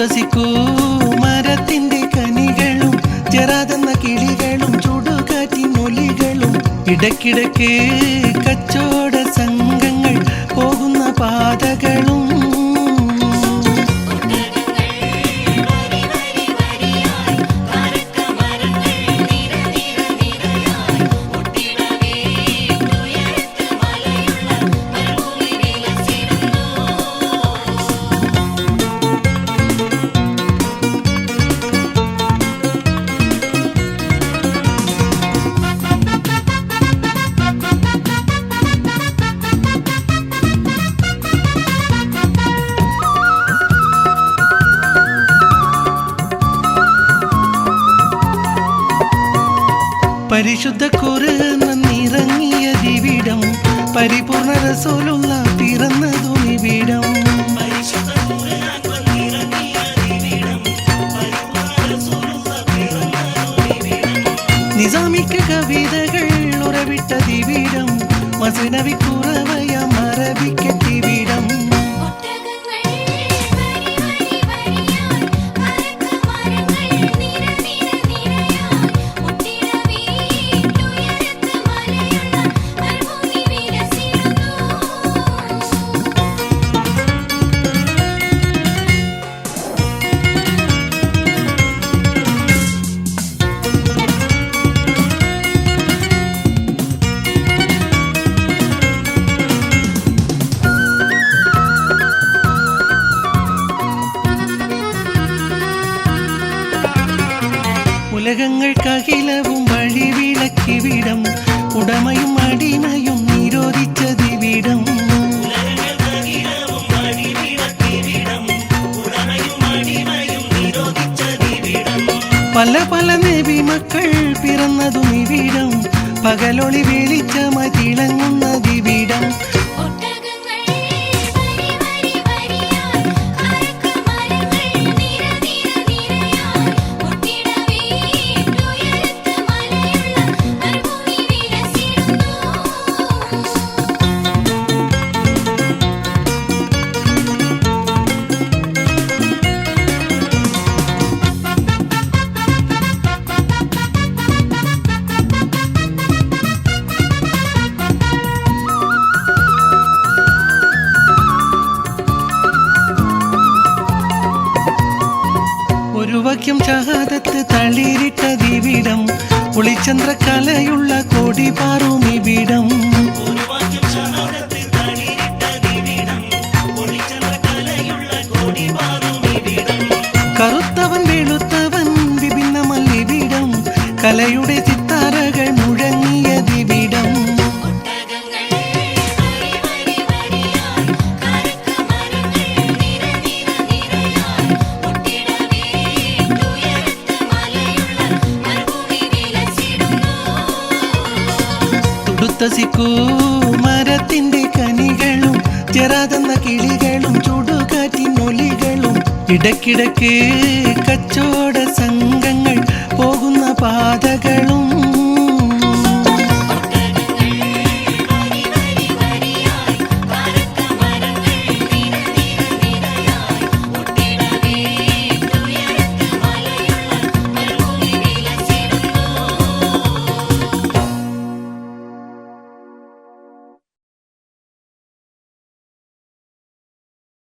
തൊടുത്തസിക്കൂ മരത്തിന്റെ കനികളും ചെറാതെന്ന കിളികളും ചുടുകാറ്റിനൊലികളും ഇടയ്ക്കിടയ്ക്ക് കച്ചോട സംഘങ്ങൾ പോകുന്ന പാതകളും പരിശുദ്ധ ഖുർആൻ നിറങ്ങിയ ദിവിടം പരിപൂർണ റസൂലുള്ള പിറന്നതും ഇവിടം നിസാമിക്ക് കവിതകൾ ഉറവിട്ട ദിവിടം മസ്നവി കുറവയം അറബിക്കെത്തിവിടം ഉലകങ്ങൾക്കഖിലവും വഴിവിളക്കിവിടം ഉടമയും അടിമയും നിരോധിച്ചതിവിടം പല പല നബി മക്കൾ പിറന്നതും ഇവിടം പകലൊളി വെളിച്ചമായി തിളങ്ങുന്നതിവിടം ഒരു വാക്യം ഷഹാദത്ത് തളിരിട്ടതിവിടം ഒളിചന്ദ്രകലയുള്ള കോടി പാറും ഇവിടം കറുത്തവൻ വെളുത്തവൻ വിഭിന്നമല്ലിവിടം കലയുടെ സിത്താരകൾ മുഴങ്ങിയതിവിടം തൊടുത്തസിക്കൂ മരത്തിന്റെ കനികളും ചെറാതെന്ന കിളികളും ചുടുകാറ്റിനൊലികളും ഇടയ്ക്കിടയ്ക്ക് കച്ചോട സംഘങ്ങൾ പോകുന്ന പാതകൾ